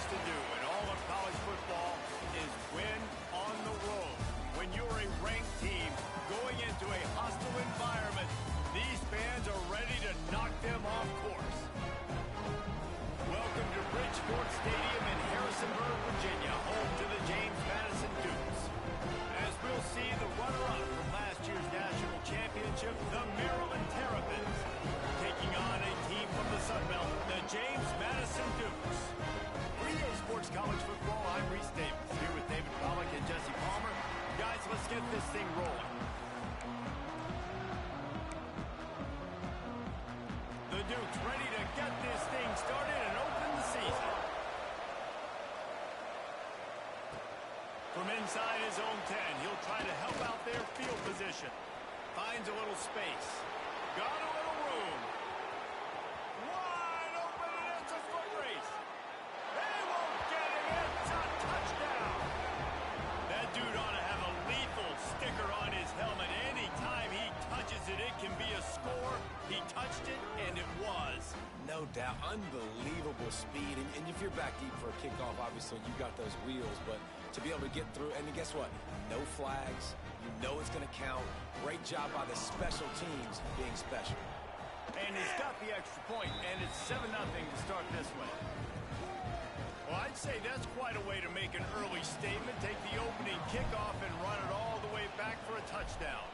to do in all of college football is win on the road. When you're a ranked team going into a hostile environment, these fans are ready to knock them off course. Welcome to Bridgeport Stadium in Harrisonburg, Virginia, home to the James Madison Dukes. As we'll see, the runner-up from last year's national championship, the Maryland Terrapins, taking on a team from the Sun Belt, the James Madison Dukes. For EA Sports College Football, I'm Reese Davis, here with David Pollack and Jesse Palmer. Guys, let's get this thing rolling. The Dukes ready to get this thing started and open the season. From inside his own 10, he'll try to help out their field position. Finds a little space. Got a little room. Wide open, and it's a foot race. They won't get him. It's a touchdown. That dude ought to have a lethal sticker on his helmet. Anytime he touches it, it can be a score. He touched it, and it was. No doubt. Unbelievable speed. And if you're back deep for a kickoff, obviously you got those wheels. But to be able to get through, and guess what? No flags. You know it's going to count. Great job by the special teams being special. And he's got the extra point, and it's 7-0 to start this way. Well, I'd say that's quite a way to make an early statement. Take the opening kickoff and run it all the way back for a touchdown.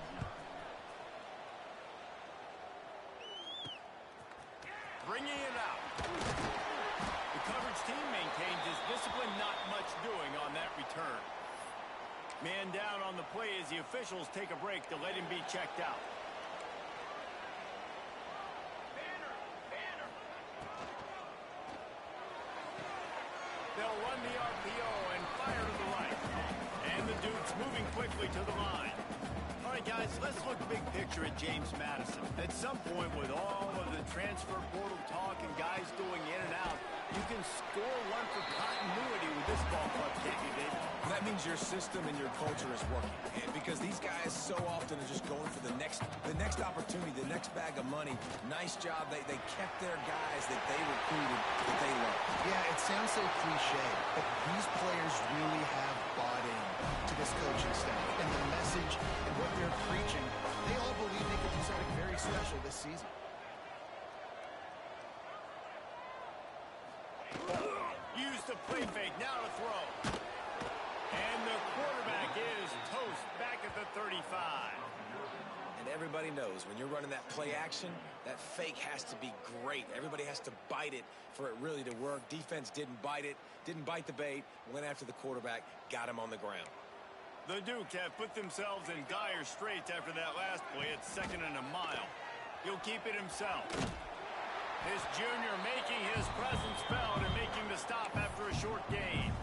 Bringing it out. The coverage team maintains his discipline, not much doing on that return. Man down on the play as the officials take a break to let him be checked out. They'll run the RPO and fire to the right. And the Dukes moving quickly to the line. All right, guys, let's look big picture at James Madison. At some point, with all of the transfer portal talk and guys going in and out, you can score one for continuity with this ball club, can't you, David? That means your system and your culture is working. And because these guys so often are just going for the next opportunity, the next bag of money. Nice job. They kept their guys that they recruited, that they love. Yeah, it sounds so cliche, but these players really have bought in to this coaching staff and the message and what they're preaching. They all believe they could do something very special this season. Use the play fake, now to throw. And the quarterback is toast back at the 35. And everybody knows when you're running that play action, that fake has to be great. Everybody has to bite it for it really to work. Defense didn't bite it, didn't bite the bait, went after the quarterback, got him on the ground. The Dukes have put themselves in dire straits after that last play at 2nd and a mile. He'll keep it himself. This junior making his presence felt and making the stop after a short gain.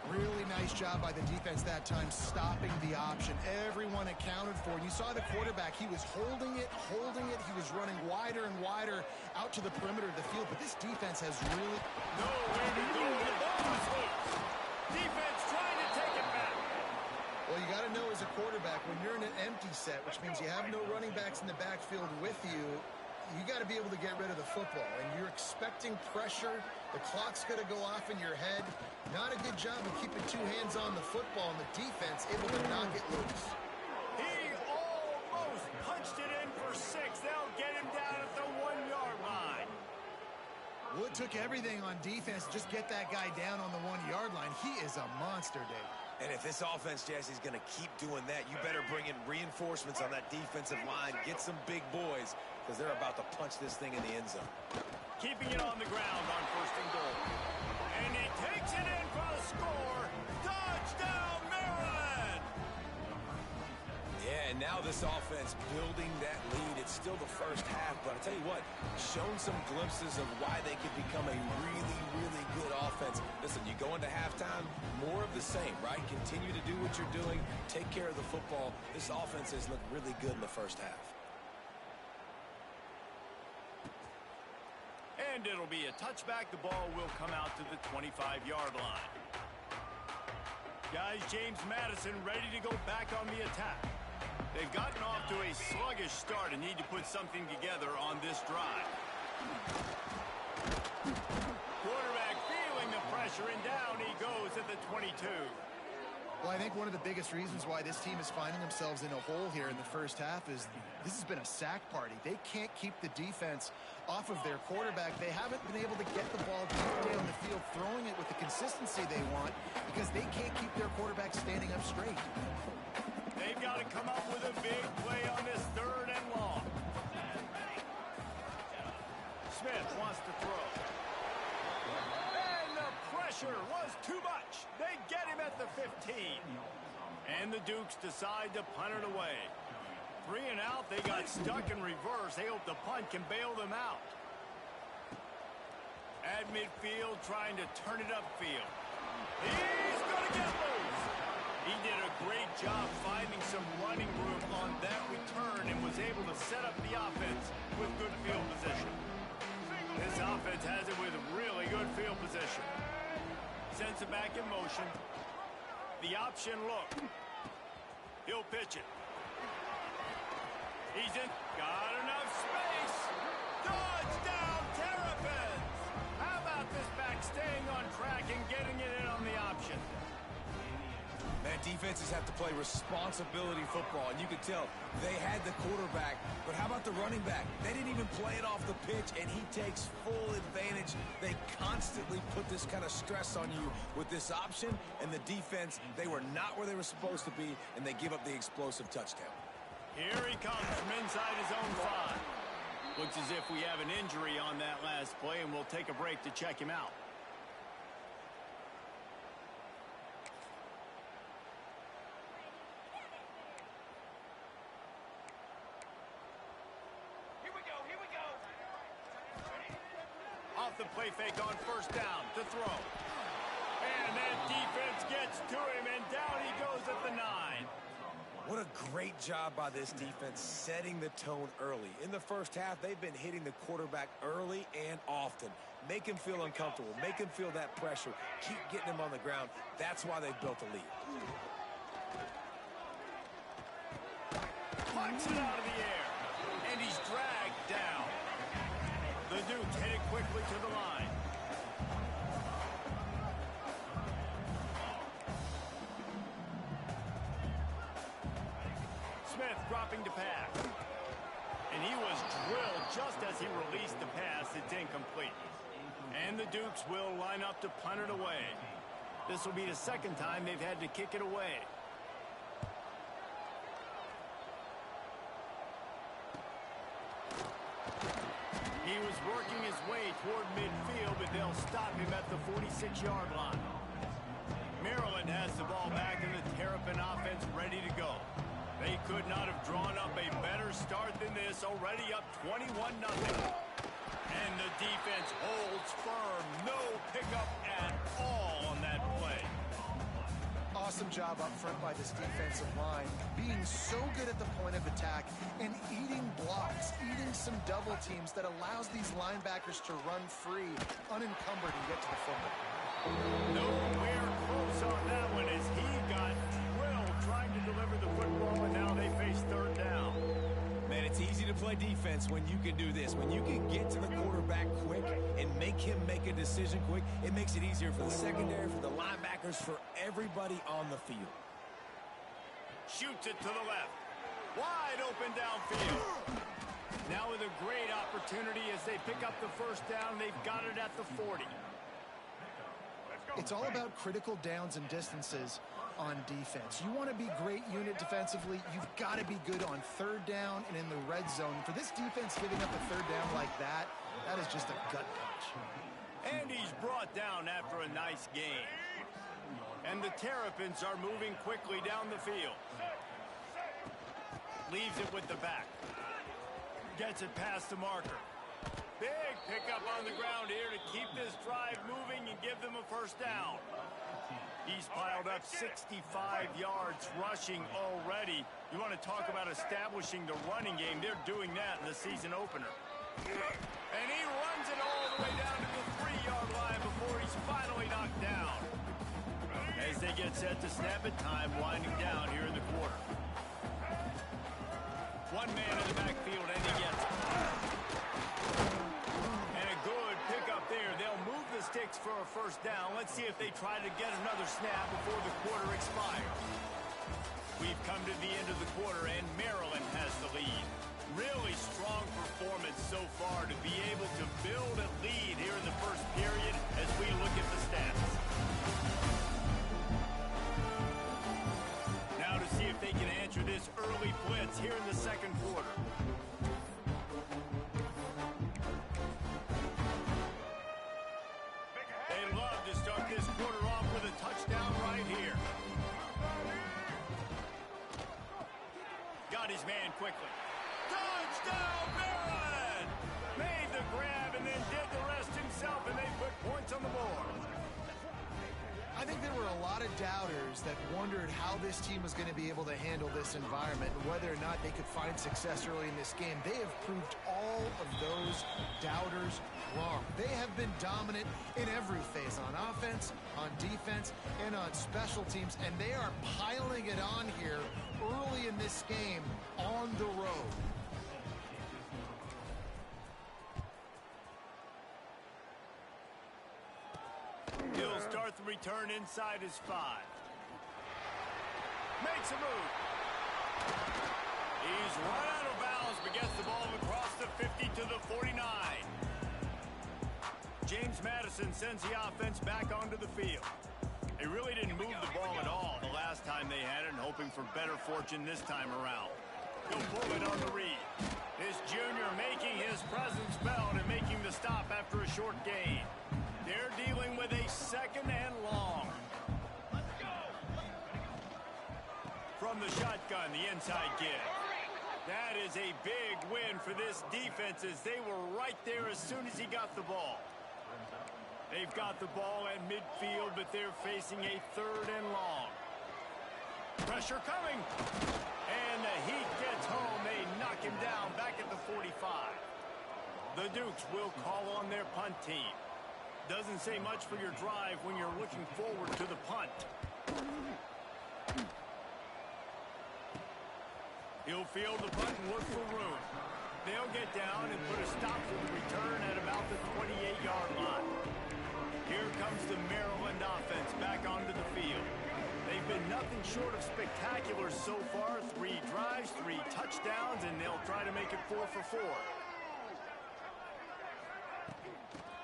Really nice job by the defense that time, stopping the option. Everyone accounted for it. You saw the quarterback. He was holding it. He was running wider and wider out to the perimeter of the field. But this defense has really... Nowhere to go. The ball is loose. Defense trying to take it back. Well, you got to know as a quarterback, when you're in an empty set, which means you have no running backs in the backfield with you, you got to be able to get rid of the football. And you're expecting pressure. The clock's going to go off in your head. Not a good job of keeping two hands on the football, and the defense able to knock it loose. He almost punched it in for 6. They'll get him down at the 1-yard line. Well, it took everything on defense to just get that guy down on the 1-yard line. He is a monster, Dave. And if this offense, Jesse, is going to keep doing that, you better bring in reinforcements on that defensive line. Get some big boys, because they're about to punch this thing in the end zone. Keeping it on the ground on 1st and goal. And he takes it in for the score. Touchdown, Maryland! Yeah, and now this offense building that lead. It's still the first half, but I tell you what, shown some glimpses of why they could become a really, really good offense. Listen, you go into halftime, more of the same, right? Continue to do what you're doing. Take care of the football. This offense has looked really good in the first half. And it'll be a touchback. The ball will come out to the 25-yard line. Guys, James Madison ready to go back on the attack. They've gotten off to a sluggish start and need to put something together on this drive. Quarterback feeling the pressure. pressure, and down he goes at the 22. Well, I think one of the biggest reasons why this team is finding themselves in a hole here in the first half is this has been a sack party. They can't keep the defense off of their quarterback. They haven't been able to get the ball deep down the field, throwing it with the consistency they want because they can't keep their quarterback standing up straight. They've got to come up with a big play on this 3rd and long. Smith wants to throw. And the pressure was too much. They get him at the 15. And the Dukes decide to punt it away. 3 and out. They got stuck in reverse. They hope the punt can bail them out. At midfield, trying to turn it upfield. He's going to get loose. He did a great job finding some running room on that return and was able to set up the offense with good field position. This offense has it with really good field position. Sends it back in motion. The option look. He'll pitch it. He's in. Got enough space. Touchdown, Terrapins. How about this back staying on track and getting it in on the option? Man, defenses have to play responsibility football, and you can tell they had the quarterback, but how about the running back? They didn't even play it off the pitch, and he takes full advantage. They constantly put this kind of stress on you with this option, and the defense, they were not where they were supposed to be, and they give up the explosive touchdown. Here he comes from inside his own 5. Looks as if we have an injury on that last play, and we'll take a break to check him out. Off the play fake on 1st down to throw. And that defense gets to him, and down he goes at the 9. What a great job by this defense setting the tone early. In the first half, they've been hitting the quarterback early and often. Make him feel uncomfortable. Make him feel that pressure. Keep getting him on the ground. That's why they've built a lead. Punts it out of the air. And he's dragged down. The Dukes headed quickly to the line. Smith dropping to pass. And he was drilled just as he released the pass. It's incomplete. And the Dukes will line up to punt it away. This will be the 2nd time they've had to kick it away. He was working his way toward midfield, but they'll stop him at the 46-yard line. Maryland has the ball back, and the Terrapin offense ready to go. They could not have drawn up a better start than this, already up 21-0. And the defense holds firm. No pickup at all on that play. Awesome job up front by this defensive line, being so good at the point of attack and eating blocks, eating some double teams that allows these linebackers to run free, unencumbered, and get to the football. Nowhere close on that one as he got drilled trying to deliver the football, and now they face 3rd down. Man, it's easy to play defense when you can do this. When you can get to the quarterback quick and make him make a decision quick, it makes it easier for the secondary, for the linebackers, for everybody on the field. Shoots it to the left. Wide open downfield. Now with a great opportunity as they pick up the 1st down. They've got it at the 40. It's all about critical downs and distances on defense. You want to be great unit defensively, you've got to be good on 3rd down and in the red zone. For this defense giving up a 3rd down like that, that is just a gut punch. And he's brought down after a nice gain. And the Terrapins are moving quickly down the field. Leaves it with the back. Gets it past the marker. Big pickup on the ground here to keep this drive moving and give them a 1st down. He's piled up 65 yards rushing already. You want to talk about establishing the running game. They're doing that in the season opener. And he runs it all the way down to the 3-yard line before he's finally knocked down. As they get set to snap it, time winding down here in the quarter. One man in the backfield, and he gets it. And a good pickup there. They'll move the sticks for a first down. Let's see if they try to get another snap before the quarter expires. We've come to the end of the quarter, and Maryland has the lead. Really strong performance so far to be able to build a lead here in the first period as we look at the stats. Now to see if they can answer this early blitz here in the second quarter. They love to start this quarter off with a touchdown right here. Got his man quickly. Touchdown, Maryland! Made the grab and then did the rest himself, and they put points on the board. I think there were a lot of doubters that wondered how this team was going to be able to handle this environment and whether or not they could find success early in this game. They have proved all of those doubters wrong. They have been dominant in every phase, on offense, on defense, and on special teams, and they are piling it on here early in this game on the road. He'll start the return inside his 5. Makes a move. He's run out of bounds, but gets the ball across the 50 to the 49. James Madison sends the offense back onto the field. They really didn't move the ball at all the last time they had it, and hoping for better fortune this time around. He'll pull it on the read. This junior making his presence felt and making the stop after a short gain. They're dealing with a second and long. From the shotgun, the inside give. That is a big win for this defense as they were right there as soon as he got the ball. They've got the ball at midfield, but they're facing a third and long. Pressure coming. And the Heat gets home. They knock him down back at the 45. The Dukes will call on their punt team. Doesn't say much for your drive when you're looking forward to the punt. He'll field the punt and look for room. They'll get down and put a stop to the return at about the 28-yard line. Here comes the Maryland offense back onto the field. They've been nothing short of spectacular so far. 3 drives, 3 touchdowns, and they'll try to make it 4 for 4.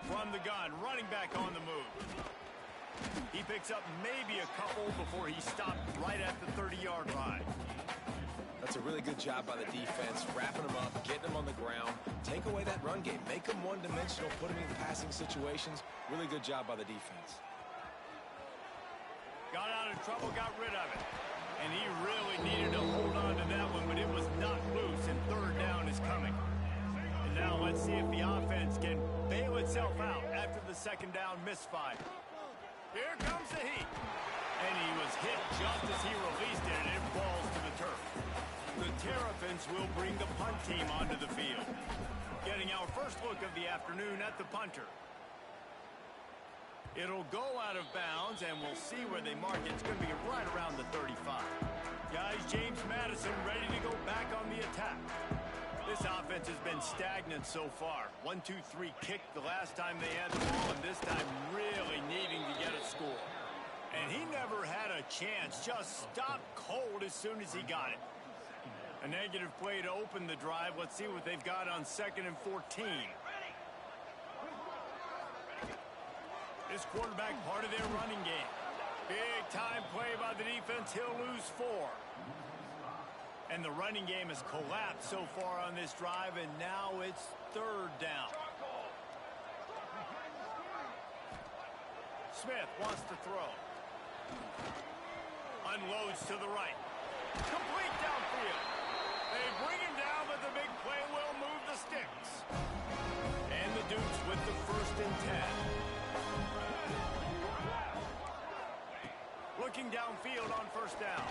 From the gun, running back on the move. He picks up maybe a couple before he stopped right at the 30-yard line. That's a really good job by the defense, wrapping them up, getting them on the ground. Take away that run game. Make them one-dimensional, put them in passing situations. Really good job by the defense. Got out of trouble, got rid of it. And he really needed to hold on to that one, but it was not loose, and third down is coming. And now let's see if the offense can bail itself out after the second down misfire. Here comes the Heat. And he was hit just as he released it, and it falls to the turf. The Terrapins will bring the punt team onto the field. Getting our first look of the afternoon at the punter. It'll go out of bounds, and we'll see where they mark it. It's going to be right around the 35. Guys, James Madison ready to go back on the attack. This offense has been stagnant so far. 1-2-3 kick the last time they had the ball, and this time really needing to get a score. And he never had a chance. Just stopped cold as soon as he got it. A negative play to open the drive. Let's see what they've got on 2nd and 14. This quarterback part of their running game. Big time play by the defense. He'll lose 4. And the running game has collapsed so far on this drive, and now it's third down. Smith wants to throw. Unloads to the right. Complete downfield. They bring him down, but the big play will move the sticks. And the Dukes with the 1st and 10. Looking downfield on 1st down.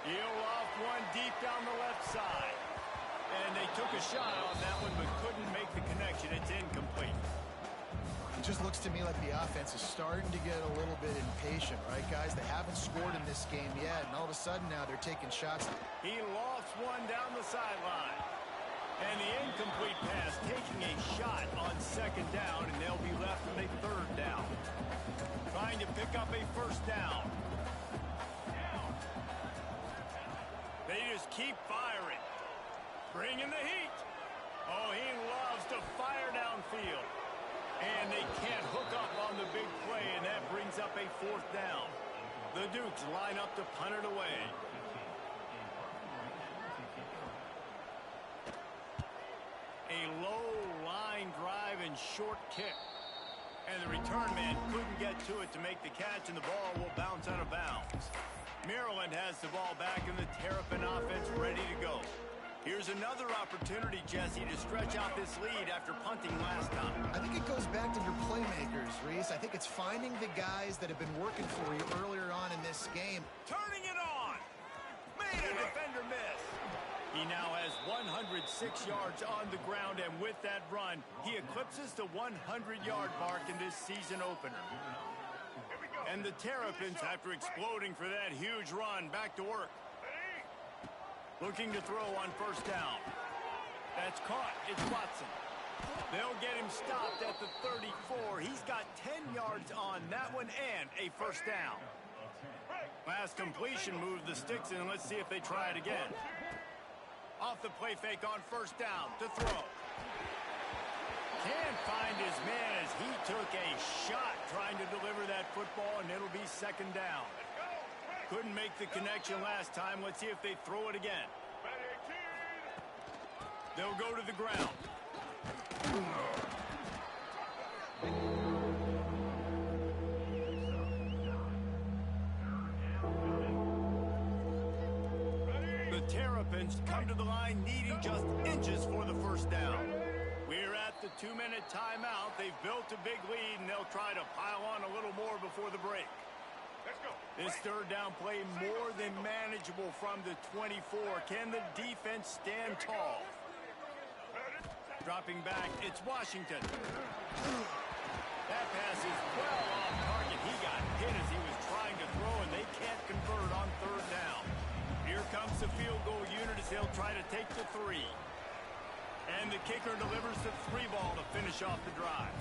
He'll off one deep down the left side. And they took a shot on that one, but couldn't make the connection. It's incomplete. It just looks to me like the offense is starting to get a little bit impatient, right, guys? They haven't scored in this game yet, and all of a sudden now they're taking shots. He lofts one down the sideline. And the incomplete pass taking a shot on second down, and they'll be left with a third down. Trying to pick up a first down. They just keep firing. Bringing the heat. Oh, he loves to fire downfield. And they can't hook up on the big play, and that brings up a fourth down. The Dukes line up to punt it away. A low line drive and short kick. And the return man couldn't get to it to make the catch, and the ball will bounce out of bounds. Maryland has the ball back, and the Terrapin offense ready to go. Here's another opportunity, Jesse, to stretch out this lead after punting last time. I think it goes back to your playmakers, Reese. I think it's finding the guys that have been working for you earlier on in this game. Turning it on. Made a defender miss. He now has 106 yards on the ground, and with that run, he eclipses the 100-yard mark in this season opener. And the Terrapins, after exploding for that huge run, back to work. Looking to throw on first down. That's caught. It's Watson. They'll get him stopped at the 34. He's got 10 yards on that one and a first down. Last completion moved the sticks in. Let's see if they try it again. Off the play fake on first down to throw. Can't find his man as he took a shot trying to deliver that football, and it'll be second down. Couldn't make the connection last time. Let's see if they throw it again. They'll go to the ground. The Terrapins come to the line needing just inches for the first down. We're at the 2-minute timeout. They've built a big lead, and they'll try to pile on a little more before the break. This third down play more than manageable from the 24. Can the defense stand tall? Dropping back, it's Washington. That pass is well off target. He got hit as he was trying to throw, and they can't convert on third down. Here comes the field goal unit as they'll try to take the 3. And the kicker delivers the 3 ball to finish off the drive.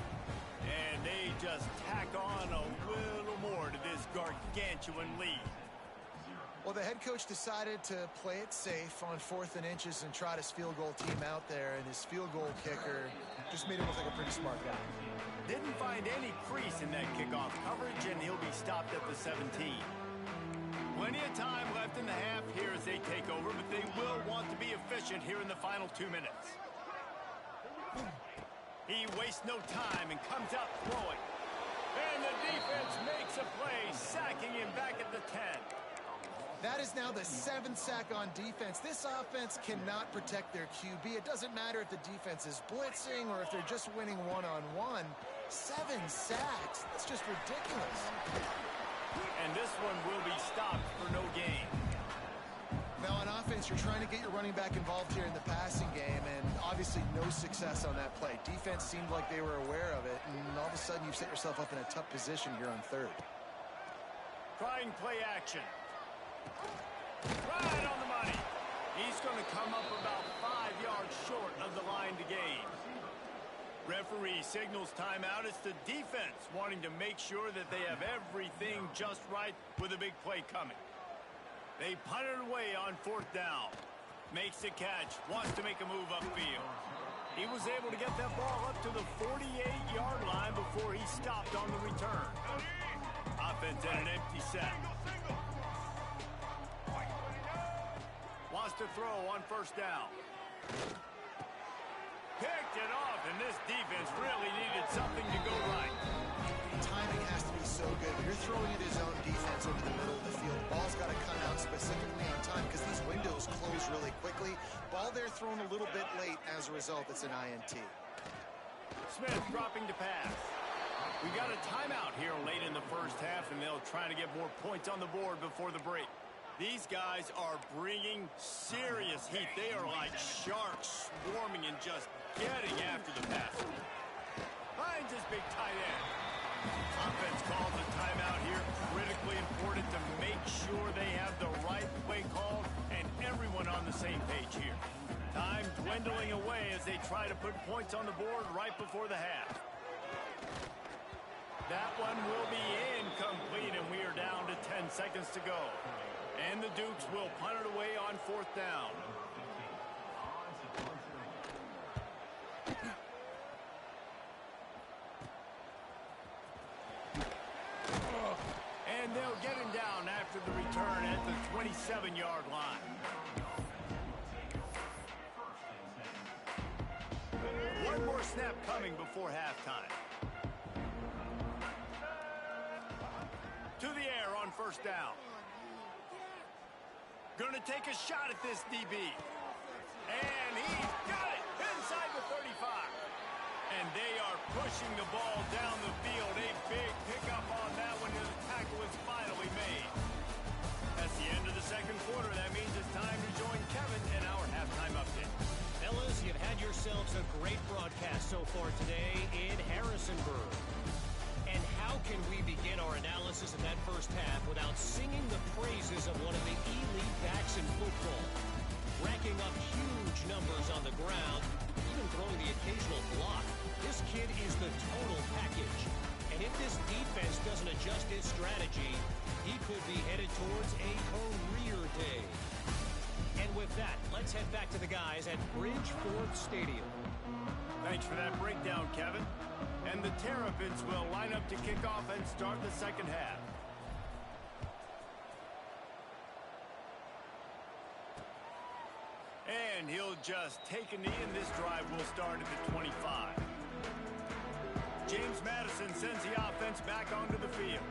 And they just tack on a little more to this gargantuan lead. Well, the head coach decided to play it safe on 4th and inches and trot his field goal team out there, and his field goal kicker just made him look like a pretty smart guy. Didn't find any crease in that kickoff coverage, and he'll be stopped at the 17. Plenty of time left in the half here as they take over, but they will want to be efficient here in the final 2 minutes. He wastes no time and comes out throwing. And the defense makes a play, sacking him back at the 10. That is now the 7th sack on defense. This offense cannot protect their QB. It doesn't matter if the defense is blitzing or if they're just winning one-on-one. 7 sacks. That's just ridiculous. And this one will be stopped for no gain. Now on offense, you're trying to get your running back involved here in the passing game, and obviously no success on that play. Defense seemed like they were aware of it, and all of a sudden you've set yourself up in a tough position here on third. Trying play action. Right on the money. He's going to come up about 5 yards short of the line to gain. Referee signals timeout. It's the defense wanting to make sure that they have everything just right with a big play coming. They punt it away on 4th down. Makes the catch. Wants to make a move upfield. He was able to get that ball up to the 48-yard line before he stopped on the return. Offense at an empty set. Wants to throw on 1st down. Picked it off, and this defense really needed something to go right. Timing has to be so good. When you're throwing it his own defense over the middle of the field, the ball's got to come out specifically on time because these windows close really quickly. Ball there thrown a little bit late. As a result, it's an INT. Smith dropping to pass. We got a timeout here late in the first half, and they'll try to get more points on the board before the break. These guys are bringing serious heat. They are like sharks swarming and just getting after the passer. Finds his big tight end. Offense calls a timeout here. Critically important to make sure they have the right play called and everyone on the same page here. Time dwindling away as they try to put points on the board right before the half. That one will be incomplete, and we are down to 10 seconds to go. And the Dukes will punt it away on 4th down. And they'll get him down after the return at the 27-yard line. One more snap coming before halftime. To the air on 1st down. Gonna take a shot at this DB. And he's got it inside the 35. And they are pushing the ball down the field. A big pickup on that one, and the tackle is finally made. That's the end of the second quarter. That means it's time to join Kevin in our halftime update. Fellas, you've had yourselves a great broadcast so far today in Harrisonburg. And how can we begin our analysis of that first half without singing the praises of one of the elite backs in football? Racking up huge numbers on the ground, even throwing the occasional block. This kid is the total package. And if this defense doesn't adjust its strategy, he could be headed towards a career day. And with that, let's head back to the guys at Bridgeforth Stadium. Thanks for that breakdown, Kevin. And the Terrapins will line up to kick off and start the second half. And he'll just take a knee, and this drive will start at the 25. James Madison sends the offense back onto the field.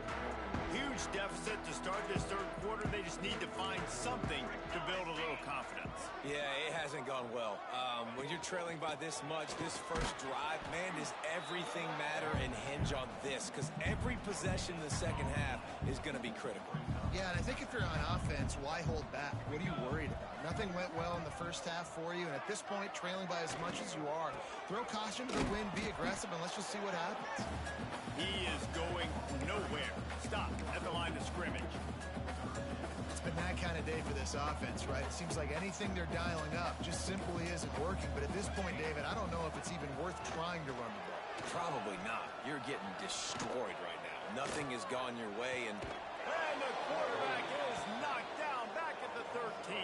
Huge deficit to start this third quarter. They just need to find something to build a little confidence. Yeah, it hasn't gone well. When you're trailing by this much, this first drive, man, does everything matter and hinge on this? Because every possession in the second half is going to be critical. Yeah, and I think if you're on offense, why hold back? What are you worried about? Nothing went well in the first half for you, and at this point, trailing by as much as you are, throw caution to the wind, be aggressive, and let's just see what happens. He is going nowhere. Stop at the line of scrimmage. It's been that kind of day for this offense, right? It seems like anything they're dialing up just simply isn't working. But at this point, David, I don't know if it's even worth trying to run the ball. Probably not. You're getting destroyed right now. Nothing has gone your way, and the quarterback is knocked down back at the 13.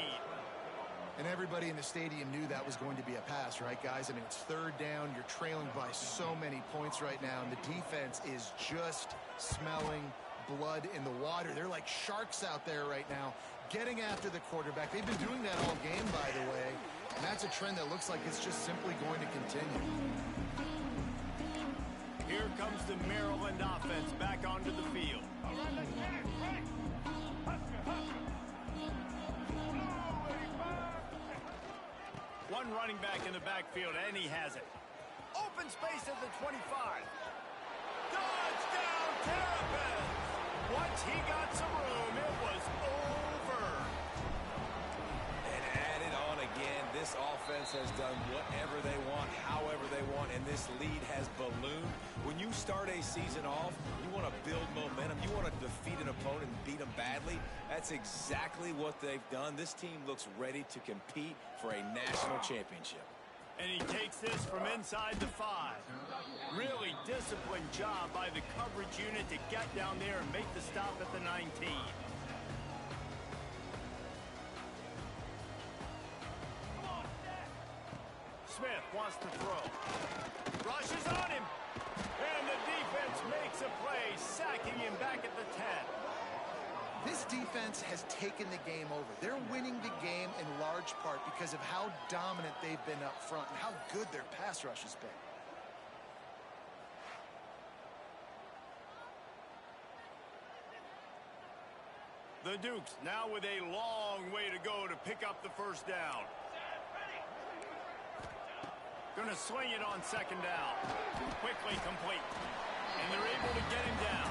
And everybody in the stadium knew that was going to be a pass, right, guys? I mean, it's 3rd down. You're trailing by so many points right now, and the defense is just smelling blood in the water. They're like sharks out there right now, getting after the quarterback. They've been doing that all game, by the way, and that's a trend that looks like it's just simply going to continue. Here comes the Maryland offense back onto the field. One running back in the backfield, and he has it. Open space at the 25. Touchdown, Terrapins! Once he got some room, it was over. And added on again, this offense has done whatever they want, however they want, and this lead has ballooned. When you start a season off, you want to build momentum. You want to defeat an opponent and beat them badly. That's exactly what they've done. This team looks ready to compete for a national championship. And he takes this from inside the 5. Really disciplined job by the coverage unit to get down there and make the stop at the 19. Smith wants to throw. Rushes on him. And the defense makes a play, sacking him back at the 10. This defense has taken the game over. They're winning the game in large part because of how dominant they've been up front and how good their pass rush has been. The Dukes now with a long way to go to pick up the first down. Going to swing it on 2nd down. Quickly complete. And they're able to get him down.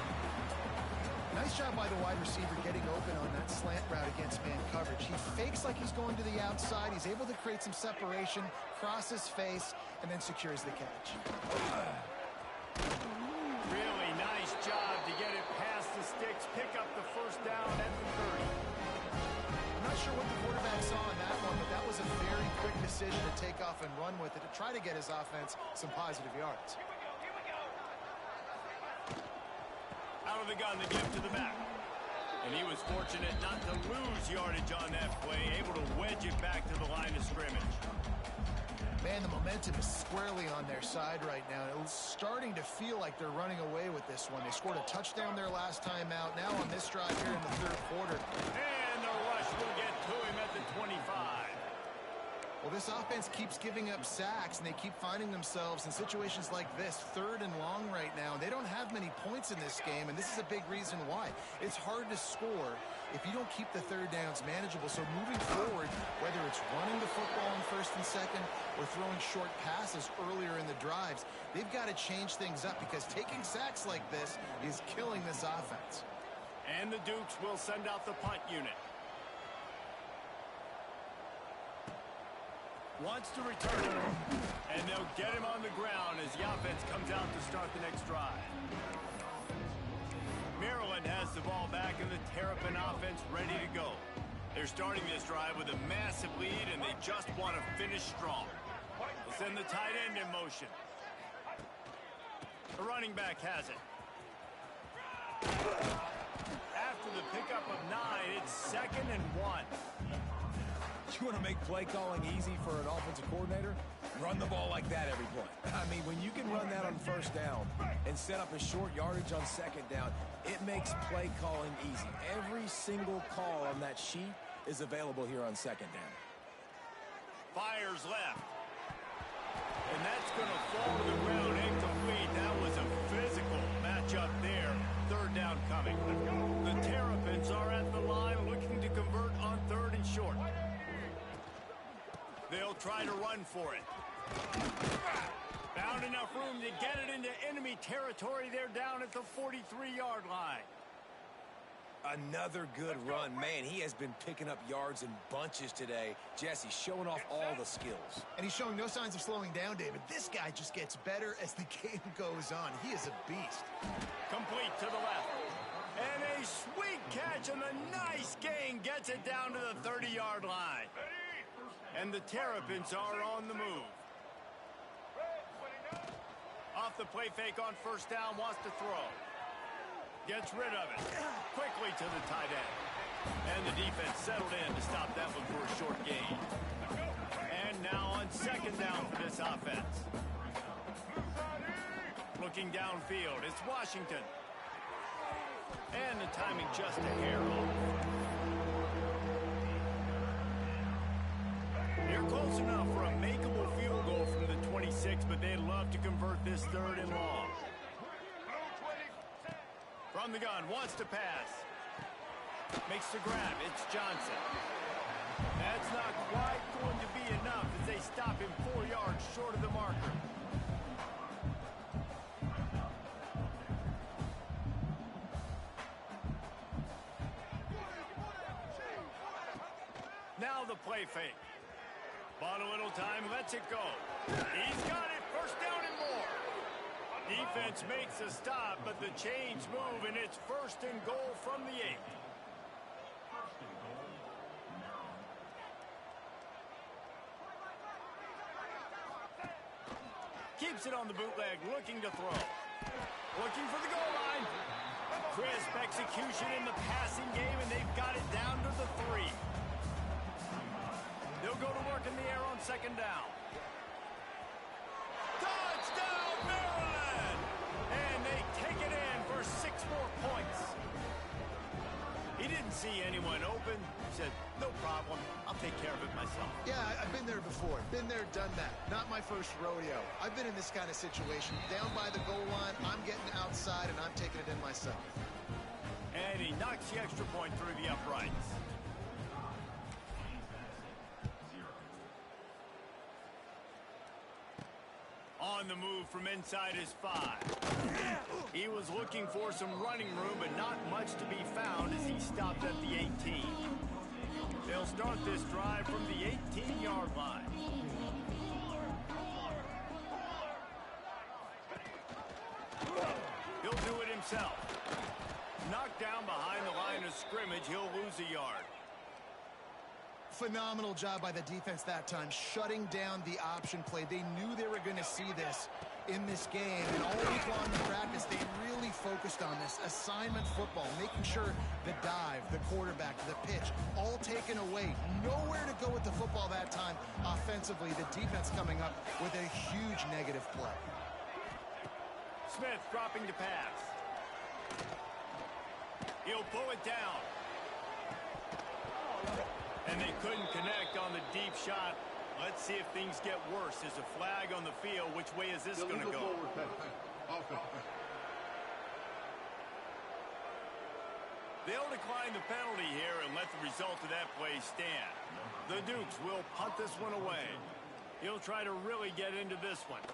Nice job by the wide receiver getting open on that slant route against man coverage. He fakes like he's going to the outside. He's able to create some separation, cross his face, and then secures the catch. Really nice job to get it past the sticks, pick up the first down at the 30. I'm not sure what the quarterback saw on that one, but that was a very quick decision. decision to take off and run with it to try to get his offense some positive yards. Out of the gun, the give to the back. And he was fortunate not to lose yardage on that play, able to wedge it back to the line of scrimmage. Man, the momentum is squarely on their side right now. It's starting to feel like they're running away with this one. They scored a touchdown their last time out. Now on this drive here in the third quarter. And the rush will get to him at the 25. Well, this offense keeps giving up sacks, and they keep finding themselves in situations like this, third and long right now. They don't have many points in this game, and this is a big reason why. It's hard to score if you don't keep the third downs manageable. So moving forward, whether it's running the football in first and second or throwing short passes earlier in the drives, they've got to change things up because taking sacks like this is killing this offense. And the Dukes will send out the punt unit. Wants to return it, and they'll get him on the ground as the offense comes out to start the next drive. Maryland has the ball back and the Terrapin offense ready to go. They're starting this drive with a massive lead, and they just want to finish strong. They'll send the tight end in motion. The running back has it. After the pickup of 9, it's 2nd and 1. You want to make play calling easy for an offensive coordinator? Run the ball like that every play. I mean, when you can run that on first down and set up a short yardage on second down, it makes play calling easy. Every single call on that sheet is available here on second down. Fires left. And that's going to fall to the ground incomplete. That was a physical matchup there. Third down coming. The Terrapins are at the line looking to convert on 3rd and short. They'll try to run for it. Found enough room to get it into enemy territory. They're down at the 43-yard line. Another good run. Man, he has been picking up yards in bunches today. Jesse showing off all the skills. And he's showing no signs of slowing down, David. This guy just gets better as the game goes on. He is a beast. Complete to the left. And a sweet catch on a nice gain gets it down to the 30-yard line. And the Terrapins are on the move. Off the play fake on first down, wants to throw. Gets rid of it. Quickly to the tight end. And the defense settled in to stop that one for a short gain. And now on second down for this offense. Looking downfield, it's Washington. And the timing just a hair off. They're close enough for a makeable field goal from the 26, but they'd love to convert this 3rd and long. From the gun, wants to pass. Makes the grab, it's Johnson. That's not quite going to be enough as they stop him 4 yards short of the marker. Now the play fake. Bought a little time, lets it go. He's got it, first down and more. Defense makes a stop, but the chains move, and it's 1st and goal from the 8. Keeps it on the bootleg, looking to throw. Looking for the goal line. Crisp execution in the passing game, and they've got it down to the 3. They'll go to work in the air on second down. Touchdown, Maryland! And they take it in for 6 more points. He didn't see anyone open. He said, no problem. I'll take care of it myself. Yeah, I've been there before. Been there, done that. Not my first rodeo. I've been in this kind of situation. Down by the goal line, I'm getting outside, and I'm taking it in myself. And he knocks the extra point through the uprights. On the move from inside his 5. He was looking for some running room, but not much to be found as he stopped at the 18. They'll start this drive from the 18-yard line. He'll do it himself. Knocked down behind the line of scrimmage, he'll lose a yard. Phenomenal job by the defense that time, shutting down the option play. They knew they were going to see this in this game, and all week long in practice, they really focused on this assignment football, making sure the dive, the quarterback, the pitch, all taken away. Nowhere to go with the football that time offensively. The defense coming up with a huge negative play. Smith dropping to pass. He'll pull it down. And they couldn't connect on the deep shot. Let's see if things get worse. There's a flag on the field. Which way is this going to go? They'll decline the penalty here and let the result of that play stand. The Dukes will punt this one away. He'll try to really get into this one.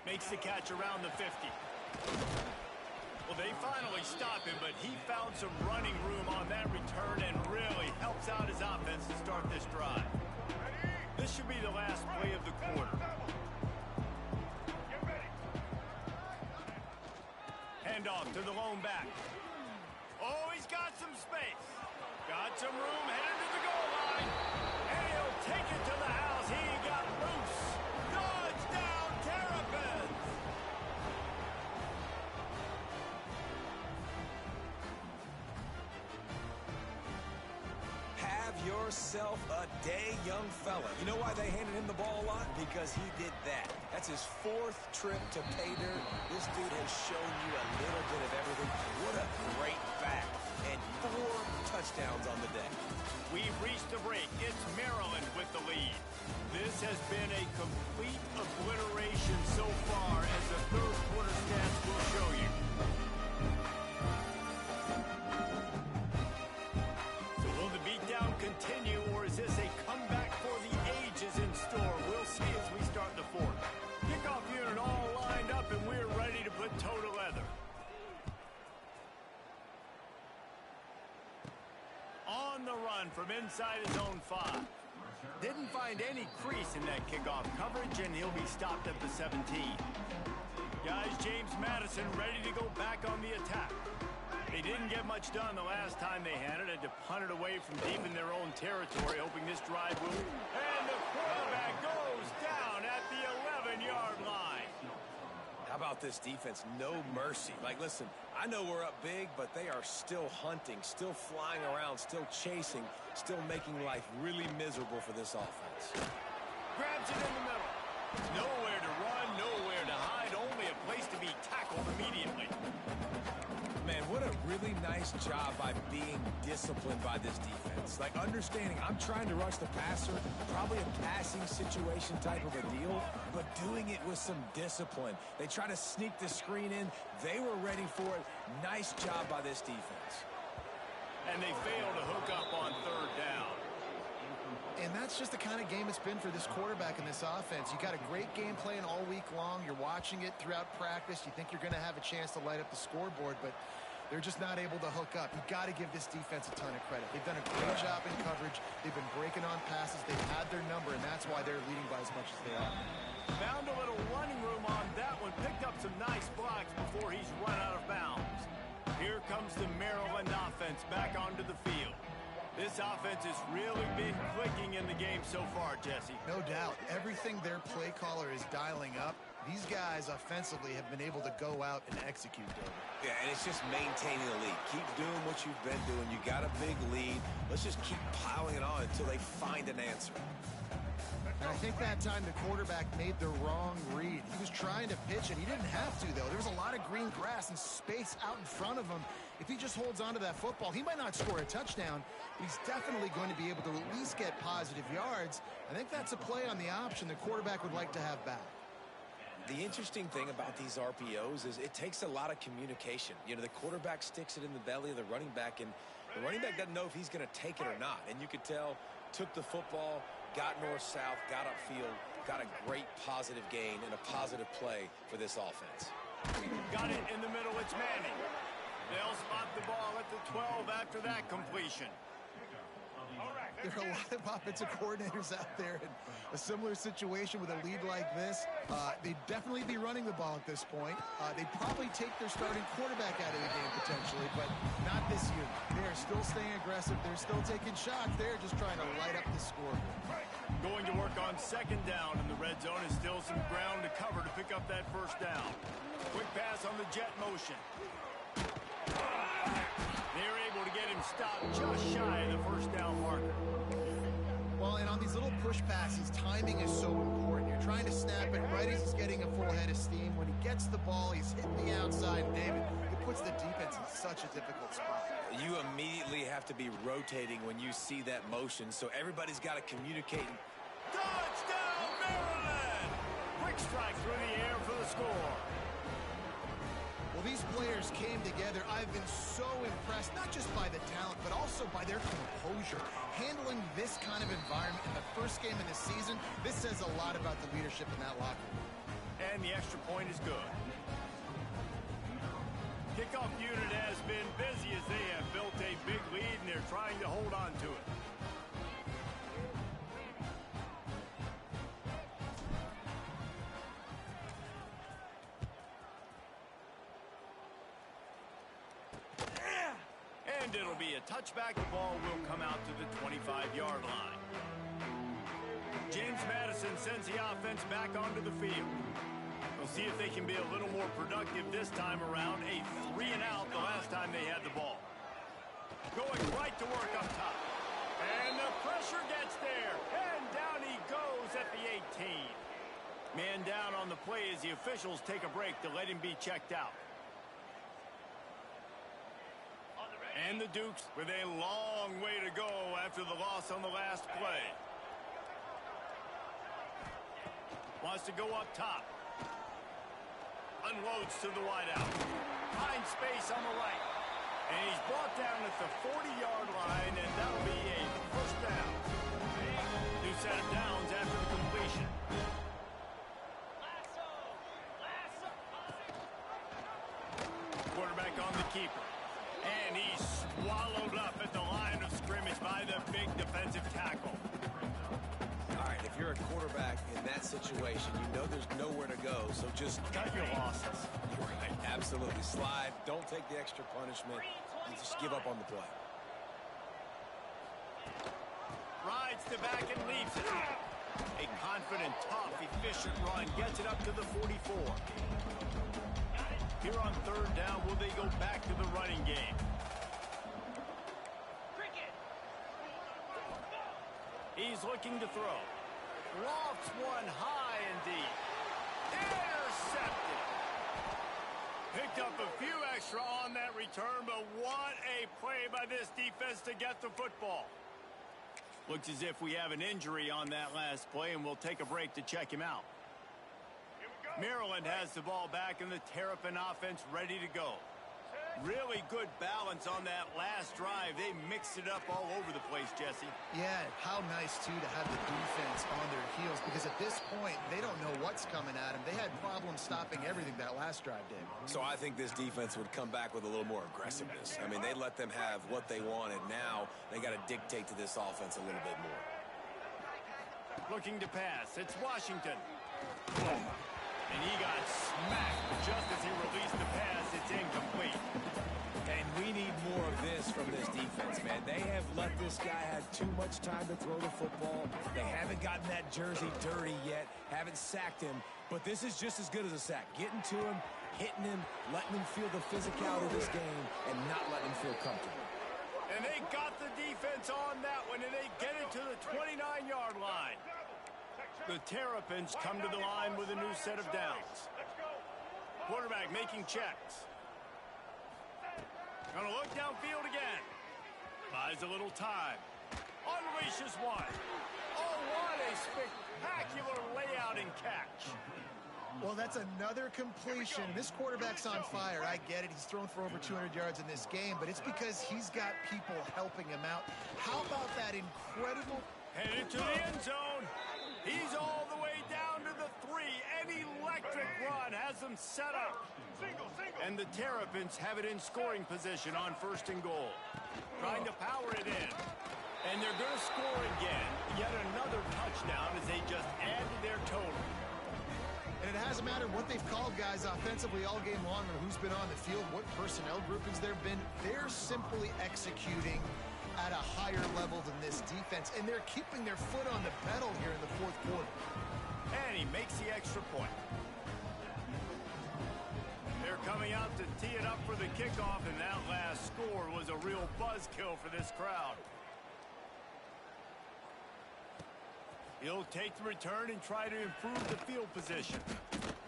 Makes the catch around the 50. Well, they finally stop him, but he found some running room on that return and really helps out his offense to start this drive. This should be the last play of the quarter. Handoff to the lone back. Oh, he's got some space. Got some room, headed to the goal line. And he'll take it to the house. He got loose. Touchdown, Terrapins! Have yourself a day, young fella. You know why they handed him the ball a lot? Because he did that. That's his 4th trip to pay dirt. This dude has shown you a little bit of everything. What a great back. And 4 touchdowns on the day. We've reached the break. It's Maryland with the lead. This has been a complete obliteration so far, as the third quarter stats will show you. So will the beatdown continue, or is this a comeback for the ages in store? We'll see as we start the fourth. Kickoff unit all lined up, and we're ready to put toe to leather. On the run from inside his own 5. Didn't find any crease in that kickoff coverage, and he'll be stopped at the 17. Guys, James Madison ready to go back on the attack. They didn't get much done the last time they had it. Had to punt it away from deep in their own territory, hoping this drive will. And the quarterback goes down at the 11-yard line. How about this defense? No mercy. Like, listen, I know we're up big, but they are still hunting, still flying around, still chasing, still making life really miserable for this offense. Grabs it in the middle. Nowhere to run, nowhere to hide, only a place to be tackled immediately. Man, what a really nice job by being disciplined by this defense. Like, understanding I'm trying to rush the passer, probably a passing situation type of a deal, but doing it with some discipline. They try to sneak the screen in. They were ready for it. Nice job by this defense. And they fail to hook up on 3rd down. And that's just the kind of game it's been for this quarterback in this offense. You got a great game plan all week long. You're watching it throughout practice. You think you're going to have a chance to light up the scoreboard, but they're just not able to hook up. You got to give this defense a ton of credit. They've done a great job in coverage. They've been breaking on passes. They've had their number, and that's why they're leading by as much as they are. Found a little running room on that one. Picked up some nice blocks before he's run out of bounds. Here comes the Maryland offense back onto the field. This offense has really been clicking in the game so far, Jesse. No doubt. Everything their play caller is dialing up, these guys offensively have been able to go out and execute, David. Yeah, and it's just maintaining the lead. Keep doing what you've been doing. You got a big lead. Let's just keep piling it on until they find an answer. And I think that time the quarterback made the wrong read. He was trying to pitch it. He didn't have to, though. There was a lot of green grass and space out in front of him. If he just holds on to that football, he might not score a touchdown, but he's definitely going to be able to at least get positive yards. I think that's a play on the option the quarterback would like to have back. The interesting thing about these RPOs is it takes a lot of communication. You know, the quarterback sticks it in the belly of the running back, and the running back doesn't know if he's going to take it or not. And you could tell, took the football, got north-south, got upfield, got a great positive gain and a positive play for this offense. Got it in the middle. It's Manning. They'll spot the ball at the 12 after that completion. There are a lot of offensive coordinators out there in a similar situation with a lead like this. They'd definitely be running the ball at this point. They'd probably take their starting quarterback out of the game potentially, but not this they're still staying aggressive. They're still taking shots. They're just trying to light up the scoreboard. Going to work on second down in the red zone. Is still some ground to cover to pick up that first down. Quick pass on the jet motion. They're able to get him stopped just shy of the first down marker. Well, and on these little push passes, timing is so important. You're trying to snap it right as he's getting a full head of steam. When he gets the ball, he's hitting the outside. David, it puts the defense in such a difficult spot. You immediately have to be rotating when you see that motion, so everybody's got to communicate. Touchdown, Maryland! Quick strike through the air for the score. Well, these players came together. I've been so impressed, not just by the talent, but also by their composure. Handling this kind of environment in the first game of the season, this says a lot about the leadership in that locker room. And the extra point is good. Kickoff unit has been busy as they have built a big lead, and they're trying to hold on to it. And it'll be a touchback. The ball will come out to the 25-yard line. James Madison sends the offense back onto the field. We'll see if they can be a little more productive this time around. A 3-and-out the last time they had the ball. Going right to work up top. And the pressure gets there. And down he goes at the 18. Man down on the play as the officials take a break to let him be checked out. And the Dukes with a long way to go after the loss on the last play. Wants to go up top. Unloads to the wideout. Finds space on the right. And he's brought down at the 40-yard line, and that'll be a first down. New set of downs after the completion. Quarterback on the keeper. And he's swallowed up at the line of scrimmage by the big defensive tackle. All right, if you're a quarterback in that situation, you know there's nowhere to go, so just Cut your losses. You're right, absolutely. Slide, don't take the extra punishment, and just give up on the play. Rides to back and leaves it. A confident, tough, efficient run gets it up to the 44. Here on third down, will they go back to the running game? He's looking to throw. Lofts one high and deep. Intercepted. Picked up a few extra on that return, but what a play by this defense to get the football. Looks as if we have an injury on that last play, and we'll take a break to check him out. Maryland has the ball back, and the Terrapin offense ready to go. Really good balance on that last drive. They mixed it up all over the place, Jesse. Yeah, how nice, too, to have the defense on their heels, because at this point, they don't know what's coming at them. They had problems stopping everything that last drive did. So I think this defense would come back with a little more aggressiveness. I mean, they let them have what they wanted. Now they got to dictate to this offense a little bit more. Looking to pass. It's Washington. And he got smacked just as he released the pass. It's incomplete. And we need more of this from this defense, man. They have let this guy have too much time to throw the football. They haven't gotten that jersey dirty yet, haven't sacked him. But this is just as good as a sack. Getting to him, hitting him, letting him feel the physicality of this game, and not letting him feel comfortable. And they got the defense on that one, and they get it to the 29-yard line. The Terrapins come to the line with a new set of downs. Quarterback making checks. Gonna look downfield again. Buys a little time. Unleashes one. Oh, what a spectacular layout and catch. Well, that's another completion. This quarterback's on fire. I get it. He's thrown for over 200 yards in this game, but it's because he's got people helping him out. How about that incredible... Headed to the end zone. He's all the way down to the 3. An electric run has them set up. And the Terrapins have it in scoring position on first and goal. Trying to power it in. And they're going to score again. Yet another touchdown as they just add to their total. And it hasn't mattered what they've called guys offensively all game long or who's been on the field, what personnel groupings there have been. They're simply executing at a higher level than this defense, and they're keeping their foot on the pedal here in the fourth quarter. And he makes the extra point. They're coming out to tee it up for the kickoff, and that last score was a real buzzkill for this crowd. He'll take the return and try to improve the field position.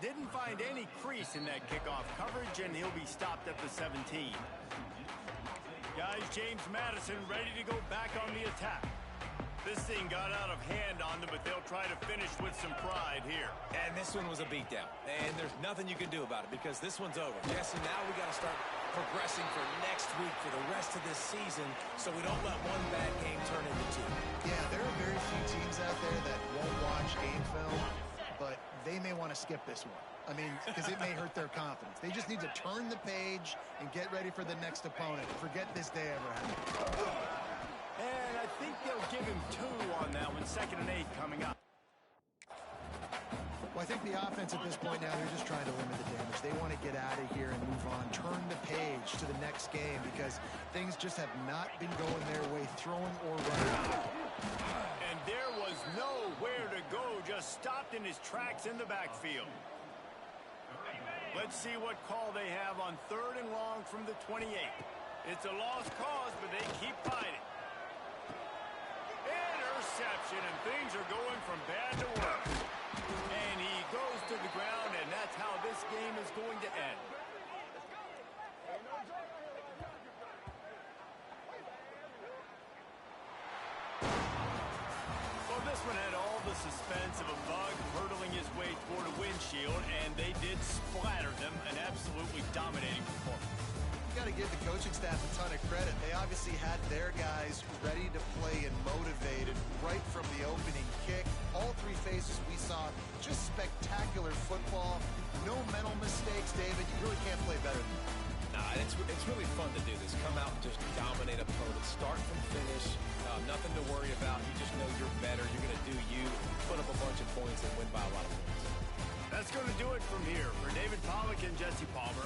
Didn't find any crease in that kickoff coverage, and he'll be stopped at the 17. Guys, James Madison ready to go back on the attack. This thing got out of hand on them, but they'll try to finish with some pride here. And this one was a beatdown. And there's nothing you can do about it because this one's over. Jesse, now we got to start progressing for next week for the rest of this season so we don't let one bad game turn into two. Yeah, there are very few teams out there that won't watch game film, but they may want to skip this one. I mean, because it may hurt their confidence. They just need to turn the page and get ready for the next opponent. Forget this day ever happened. And I think they'll give him 2 on that one. 2nd and 8 coming up. Well, I think the offense at this point now, they're just trying to limit the damage. They want to get out of here and move on. Turn the page to the next game because things just have not been going their way, throwing or running. And there was nowhere to go, just stopped in his tracks in the backfield. Let's see what call they have on 3rd and long from the 28. It's a lost cause, but they keep fighting. Interception, and things are going from bad to worse. And he goes to the ground, and that's how this game is going to end. Well, this one had all the suspense of a bug hurtling his way toward a windshield, and they did splatter them, an absolutely dominating performance. Got to give the coaching staff a ton of credit. They obviously had their guys ready to play and motivated right from the opening kick. All 3 phases we saw, just spectacular football. No mental mistakes, David. You really can't play better than that. Nah, it's really fun to do this. Come out and just dominate opponents. Start from finish. Nothing to worry about. You just know you're better. You're going to do you, put up a bunch of points, and win by a lot of points. That's going to do it from here. For David Pollack and Jesse Palmer.